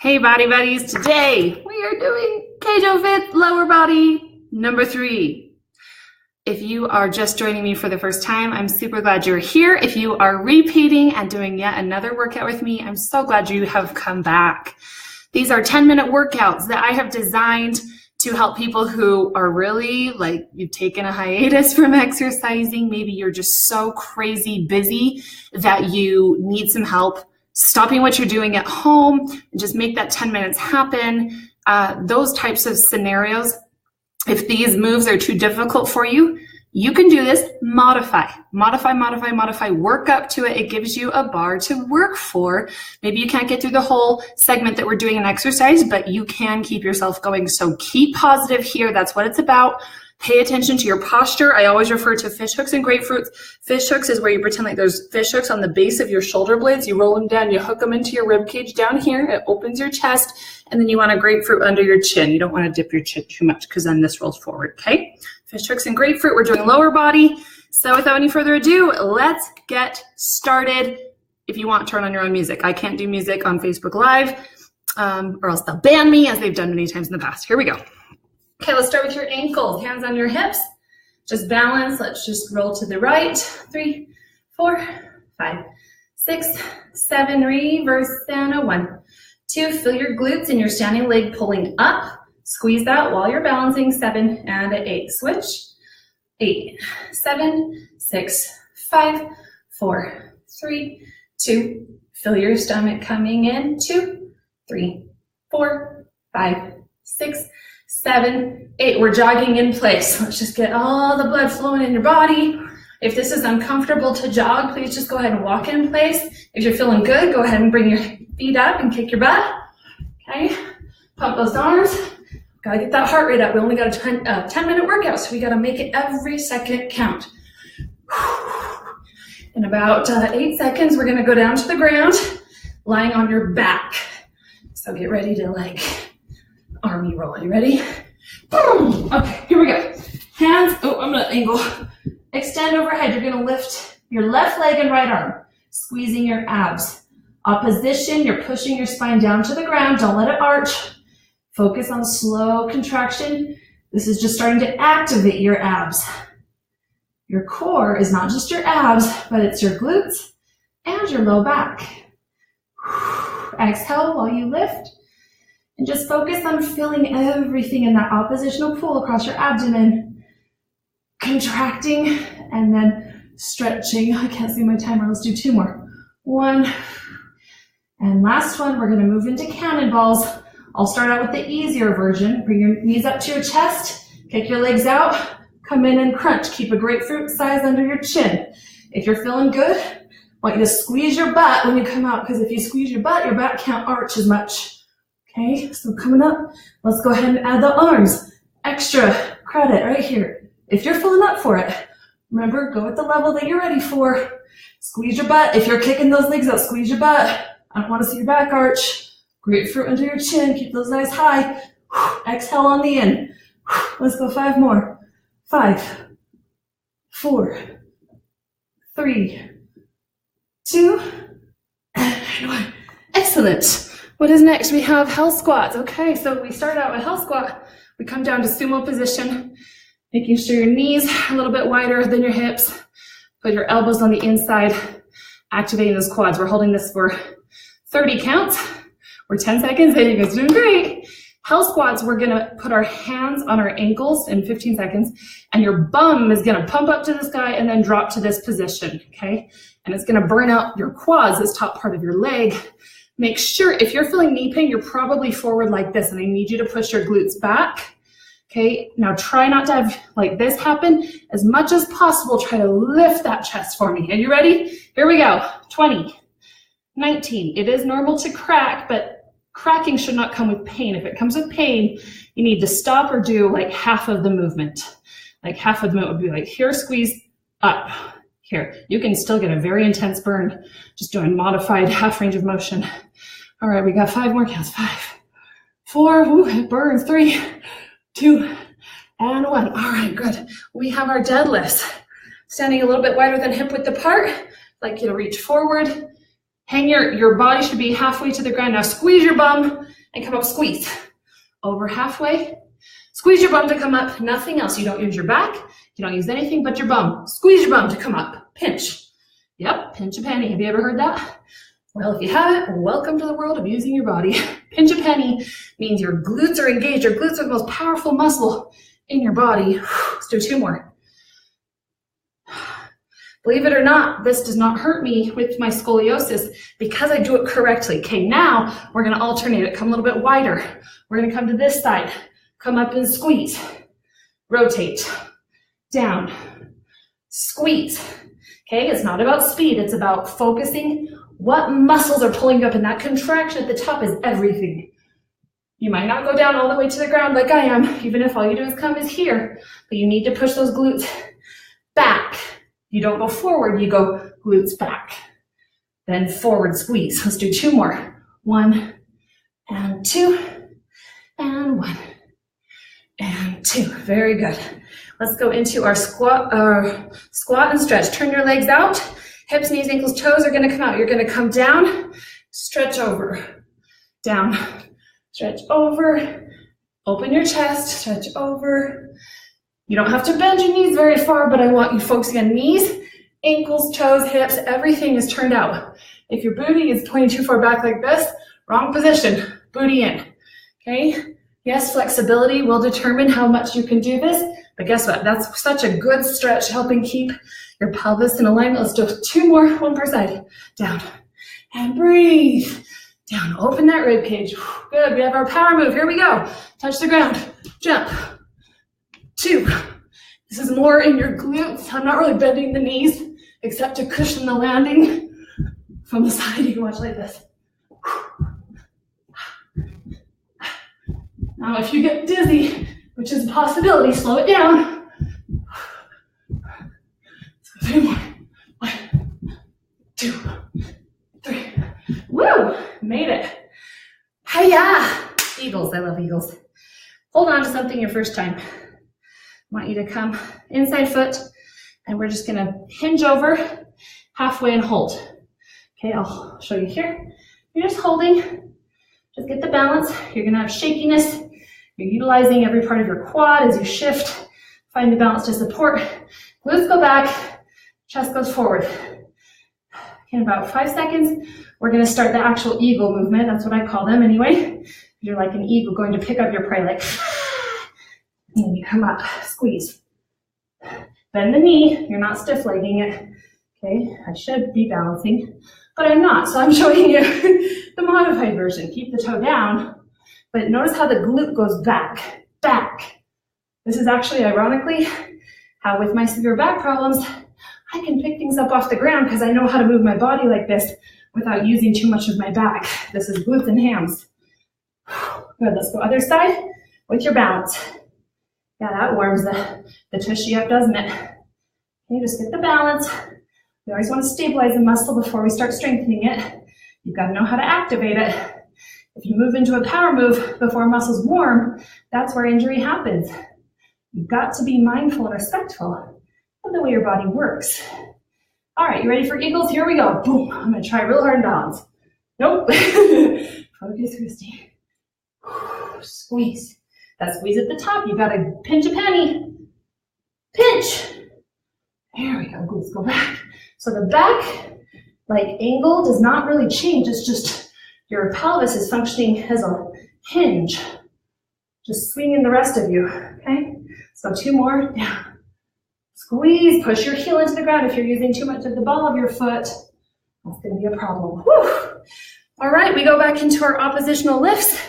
Hey Body Buddies, today we are doing KJoFit lower body number 3. If you are just joining me for the first time, I'm super glad you're here. If you are repeating and doing yet another workout with me, I'm so glad you have come back. These are 10-minute workouts that I have designed to help people who are really like, you've taken a hiatus from exercising. Maybe you're just so crazy busy that you need some help stopping what you're doing at home and just make that 10 minutes happen. Those types of scenarios, if these moves are too difficult for you, you can do this. Modify, work up to it. It gives you a bar to work for. Maybe you can't get through the whole segment that we're doing in exercise, but you can keep yourself going. So keep positive here. That's what it's about. Pay attention to your posture. I always refer to fish hooks and grapefruits. Fish hooks is where you pretend like there's fish hooks on the base of your shoulder blades. You roll them down, you hook them into your rib cage down here. It opens your chest, and then you want a grapefruit under your chin. You don't want to dip your chin too much because then this rolls forward, okay? Fish hooks and grapefruit. We're doing lower body. So without any further ado, let's get started. If you want, turn on your own music. I can't do music on Facebook Live, or else they'll ban me, as they've done many times in the past. Here we go. Okay, let's start with your ankles, hands on your hips. Just balance. Let's just roll to the right. 3, 4, 5, 6, 7, reverse and a 1, 2. Feel your glutes and your standing leg pulling up. Squeeze that while you're balancing. 7 and a 8. Switch. 8, 7, 6, 5, 4, 3, 2. Feel your stomach coming in. 2, 3, 4, 5, 6, 7, 8. We're jogging in place. Let's just get all the blood flowing in your body. If this is uncomfortable to jog, please just go ahead and walk in place. If you're feeling good, go ahead and bring your feet up and kick your butt. Okay, pump those arms. Gotta get that heart rate up. We only got a 10-minute workout, so we gotta make it every second count. In about 8 seconds, we're gonna go down to the ground, lying on your back. So get ready to like army roll. You ready? Boom. Okay, here we go. Hands, I'm gonna angle. Extend overhead. You're gonna lift your left leg and right arm, squeezing your abs. Opposition, you're pushing your spine down to the ground. Don't let it arch. Focus on slow contraction. This is just starting to activate your abs. Your core is not just your abs, but it's your glutes and your low back. Exhale while you lift. And just focus on feeling everything in that oppositional pull across your abdomen. Contracting and then stretching. I can't see my timer. Let's do 2 more. 1. And last one, we're going to move into cannonballs. I'll start out with the easier version. Bring your knees up to your chest. Kick your legs out. Come in and crunch. Keep a grapefruit size under your chin. If you're feeling good, I want you to squeeze your butt when you come out, because if you squeeze your back can't arch as much. Okay, so coming up, let's go ahead and add the arms. Extra credit right here. If you're filling up for it, remember, go at the level that you're ready for. Squeeze your butt. If you're kicking those legs out, squeeze your butt. I don't want to see your back arch. Grapefruit under your chin. Keep those eyes high. Exhale on the in. Let's go 5 more. 5, 4, 3, 2, and 1. Excellent. What is next? We have hell squats. Okay, so we start out with hell squat. We come down to sumo position, making sure your knees are a little bit wider than your hips. Put your elbows on the inside, activating those quads. We're holding this for 30 counts. We're 10 seconds in. You guys are doing great. Hell squats, we're gonna put our hands on our ankles in 15 seconds, and your bum is gonna pump up to the sky and then drop to this position, okay? And it's gonna burn out your quads, this top part of your leg. Make sure, if you're feeling knee pain, you're probably forward like this, and I need you to push your glutes back. Okay, now try not to have like this happen. As much as possible, try to lift that chest for me. Are you ready? Here we go. 20, 19. It is normal to crack, but cracking should not come with pain. If it comes with pain, you need to stop or do like half of the movement. Like half of the movement would be like here, squeeze, up. Here, you can still get a very intense burn just doing modified half range of motion. All right, we got 5 more counts. 5, 4, ooh, it burns. 3, 2, and 1. All right, good. We have our deadlifts. Standing a little bit wider than hip width apart. I'd like you to reach forward, Hang your body should be halfway to the ground. Now squeeze your bum and come up, squeeze. Over halfway. Squeeze your bum to come up, nothing else. You don't use your back. You don't use anything but your bum. Squeeze your bum to come up. Pinch. Yep, pinch a penny. Have you ever heard that? Well, if you haven't, welcome to the world of using your body. Pinch a penny means your glutes are engaged. Your glutes are the most powerful muscle in your body. Let's do 2 more. Believe it or not, this does not hurt me with my scoliosis because I do it correctly. Okay, now we're going to alternate it. Come a little bit wider. We're going to come to this side. Come up and squeeze. Rotate. Down. Squeeze. Okay, it's not about speed. It's about focusing what muscles are pulling you up, and that contraction at the top is everything. You might not go down all the way to the ground like I am, even if all you do is come is here, but you need to push those glutes back. You don't go forward, you go glutes back. Then forward squeeze. Let's do 2 more. 1 and 2 and 1 and 2. Very good. Let's go into our squat and stretch. Turn your legs out. Hips, knees, ankles, toes are going to come out. You're going to come down, stretch over, down, stretch over, open your chest, stretch over. You don't have to bend your knees very far, but I want you focusing on knees, ankles, toes, hips, everything is turned out. If your booty is pointing too far back like this, wrong position, booty in, okay? Yes, flexibility will determine how much you can do this, but guess what? That's such a good stretch, helping keep your pelvis in alignment. Let's do 2 more, 1 per side. Down and breathe. Down, open that rib cage. Good, we have our power move. Here we go. Touch the ground, jump. 2. This is more in your glutes. I'm not really bending the knees except to cushion the landing from the side. You can watch like this. Now, if you get dizzy, which is a possibility, slow it down. Let's go 3 more. 1, 2, 3. Woo! Made it. Hiya! Eagles. I love eagles. Hold on to something your first time. I want you to come inside foot, and we're just going to hinge over halfway and hold. Okay, I'll show you here. You're just holding. Just get the balance. You're going to have shakiness. You're utilizing every part of your quad as you shift. Find the balance to support. Glutes go back. Chest goes forward. In about 5 seconds, we're going to start the actual eagle movement. That's what I call them anyway. You're like an eagle going to pick up your prey, like, and you come up, squeeze. Bend the knee. You're not stiff legging it. Okay, I should be balancing, but I'm not. So I'm showing you the modified version. Keep the toe down, but notice how the glute goes back, back. This is actually, ironically, how with my severe back problems, I can pick things up off the ground because I know how to move my body like this without using too much of my back. This is glutes and hams. Good, let's go other side with your balance. Yeah, that warms the tushy up, doesn't it? Okay, just get the balance. We always want to stabilize the muscle before we start strengthening it. You've got to know how to activate it. If you move into a power move before muscles warm, that's where injury happens. You've got to be mindful and respectful of the way your body works. All right, you ready for eagles? Here we go. Boom. I'm going to try real hard and balance. Nope. Focus, Kristy. Squeeze. That squeeze at the top, you got to pinch a penny. Pinch. There we go. Glutes go back. So the back, like, angle does not really change. It's just your pelvis is functioning as a hinge. Just swinging the rest of you, okay? So 2 more. Down. Squeeze. Push your heel into the ground. If you're using too much of the ball of your foot, that's going to be a problem. Whew. All right, we go back into our oppositional lifts.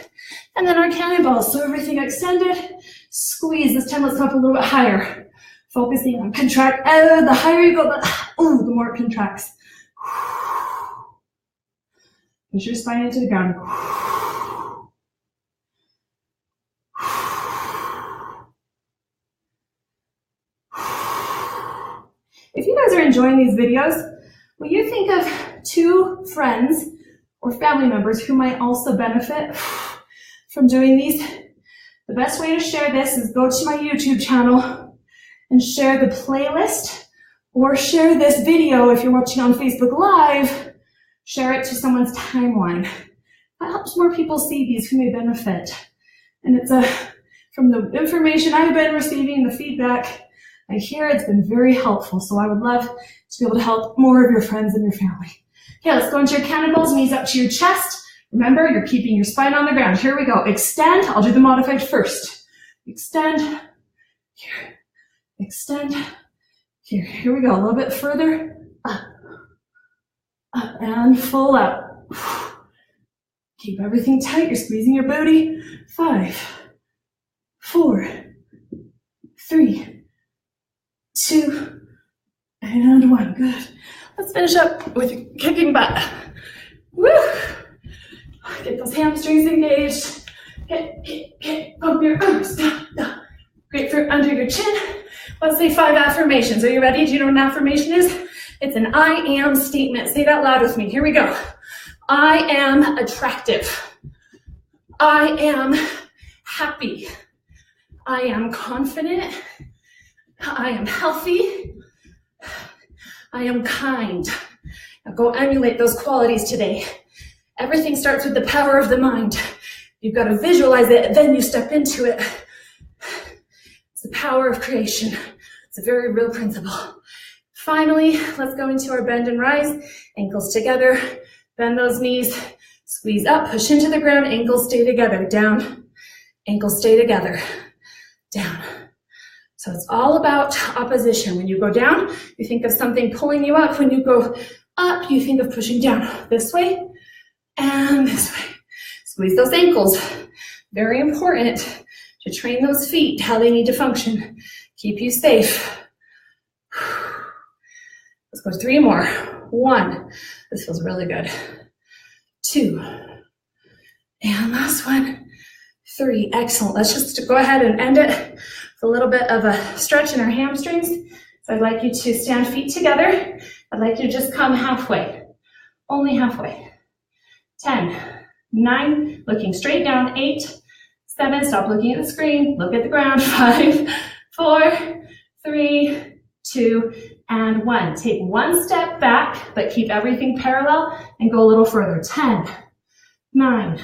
And then our cannonballs, so everything extended, squeeze. This time let's come up a little bit higher. Focusing on contract. The higher you go, the more it contracts. Push your spine into the ground. If you guys are enjoying these videos, will you think of 2 friends or family members who might also benefit from doing these? The best way to share this is go to my YouTube channel and share the playlist, or share this video if you're watching on Facebook Live Share it to someone's timeline. That helps more people see these who may benefit. And it's from the information I've been receiving, the feedback I hear, it's been very helpful. So I would love to be able to help more of your friends and your family. Okay, let's go into your cannonballs, knees up to your chest. Remember, you're keeping your spine on the ground. Here we go. Extend. I'll do the modified first. Extend. Here. Extend. Here. Here we go. A little bit further. Up. Up and full out. Keep everything tight. You're squeezing your booty. 5, 4, 3, 2, and 1. Good. Let's finish up with kicking butt. Woo! Get those hamstrings engaged. Get, bump your arms. Grapefruit under your chin. Let's say 5 affirmations. Are you ready? Do you know what an affirmation is? It's an I am statement. Say that loud with me. Here we go. I am attractive. I am happy. I am confident. I am healthy. I am kind. Now go emulate those qualities today. Everything starts with the power of the mind. You've got to visualize it, then you step into it. It's the power of creation. It's a very real principle. Finally, let's go into our bend and rise. Ankles together. Bend those knees. Squeeze up, push into the ground. Ankles stay together. Down. Ankles stay together. Down. So it's all about opposition. When you go down, you think of something pulling you up. When you go up, you think of pushing down. This way and this way. Squeeze those ankles. Very important to train those feet, how they need to function. Keep you safe. Let's go 3 more. 1. This feels really good. 2. And last one. 3. Excellent. Let's just go ahead and end it with a little bit of a stretch in our hamstrings. So I'd like you to stand feet together. I'd like you to just come halfway. Only halfway. 10, 9, looking straight down. 8, 7, stop looking at the screen. Look at the ground. 5, 4, 3, 2, and 1. Take 1 step back, but keep everything parallel and go a little further. 10, 9,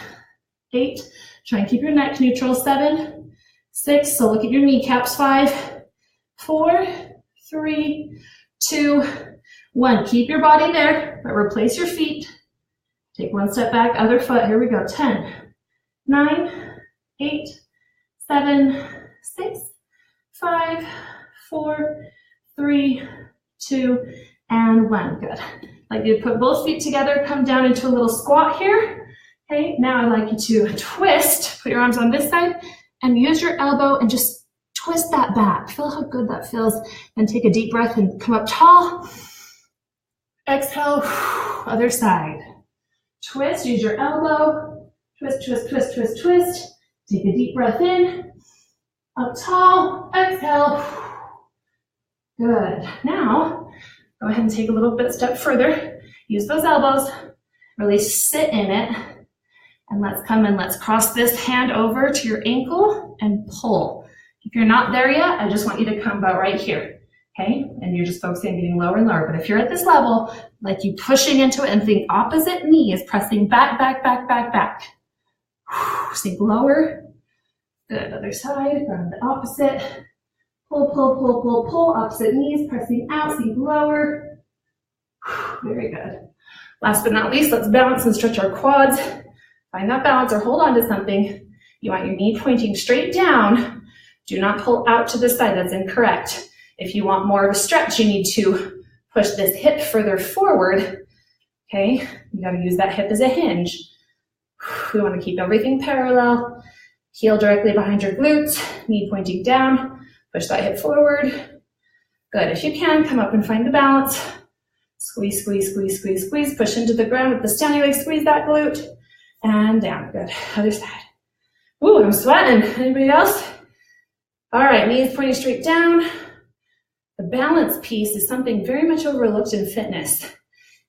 8, try and keep your neck neutral. 7, 6, so look at your kneecaps. 5, 4, 3, 2, 1. Keep your body there, but replace your feet. Take 1 step back, other foot. Here we go. 10, 9, 8, 7, 6, 5, 4, 3, 2, and 1. Good. Like you put both feet together, come down into a little squat here. Okay, now I'd like you to twist, put your arms on this side, and use your elbow and just twist that back. Feel how good that feels. Then take a deep breath and come up tall. Exhale, other side. Twist, use your elbow. Twist, twist, twist, twist, twist. Take a deep breath in. Up tall, exhale. Good. Now, go ahead and take a little bit step further. Use those elbows. Really sit in it. And let's come and let's cross this hand over to your ankle and pull. If you're not there yet, I just want you to come about right here. Okay? And you're just focusing on getting lower and lower. But if you're at this level, like you pushing into it and think opposite knee is pressing back, back, back, back, back. Sink lower. Good. Other side. Ground the opposite. Pull, pull, pull, pull, pull. Opposite knees pressing out. Sink lower. Very good. Last but not least, let's balance and stretch our quads. Find that balance or hold on to something. You want your knee pointing straight down. Do not pull out to the side. That's incorrect. If you want more of a stretch, you need to push this hip further forward. Okay, you got to use that hip as a hinge. We want to keep everything parallel. Heel directly behind your glutes, knee pointing down. Push that hip forward. Good. If you can, come up and find the balance. Squeeze, squeeze, squeeze, squeeze, squeeze. Push into the ground with the standing leg. Squeeze that glute. And down. Good. Other side. Ooh, I'm sweating. Anybody else? All right, knees pointing straight down. The balance piece is something very much overlooked in fitness.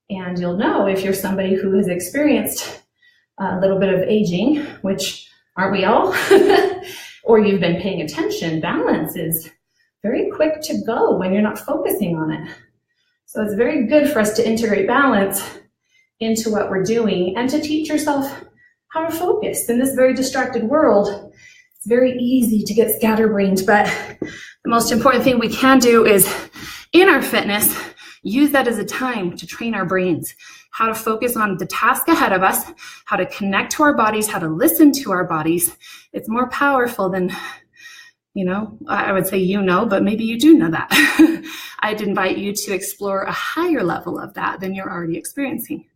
And you'll know if you're somebody who has experienced a little bit of aging, which aren't we all? Or you've been paying attention, balance is very quick to go when you're not focusing on it. So it's very good for us to integrate balance into what we're doing and to teach yourself how to focus in this very distracted world. It's very easy to get scatterbrained, but the most important thing we can do is, in our fitness, use that as a time to train our brains, how to focus on the task ahead of us, how to connect to our bodies, how to listen to our bodies. It's more powerful than, I would say but maybe you do know that. I'd invite you to explore a higher level of that than you're already experiencing.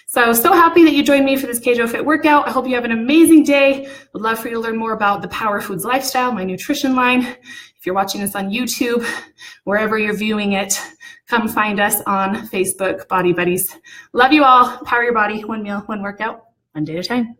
So happy that you joined me for this KJoFit workout. I hope you have an amazing day. Would love for you to learn more about the Power Foods lifestyle, my nutrition line. If you're watching this on YouTube, wherever you're viewing it, come find us on Facebook, Body Buddies. Love you all. Power your body, one meal, one workout, one day at a time.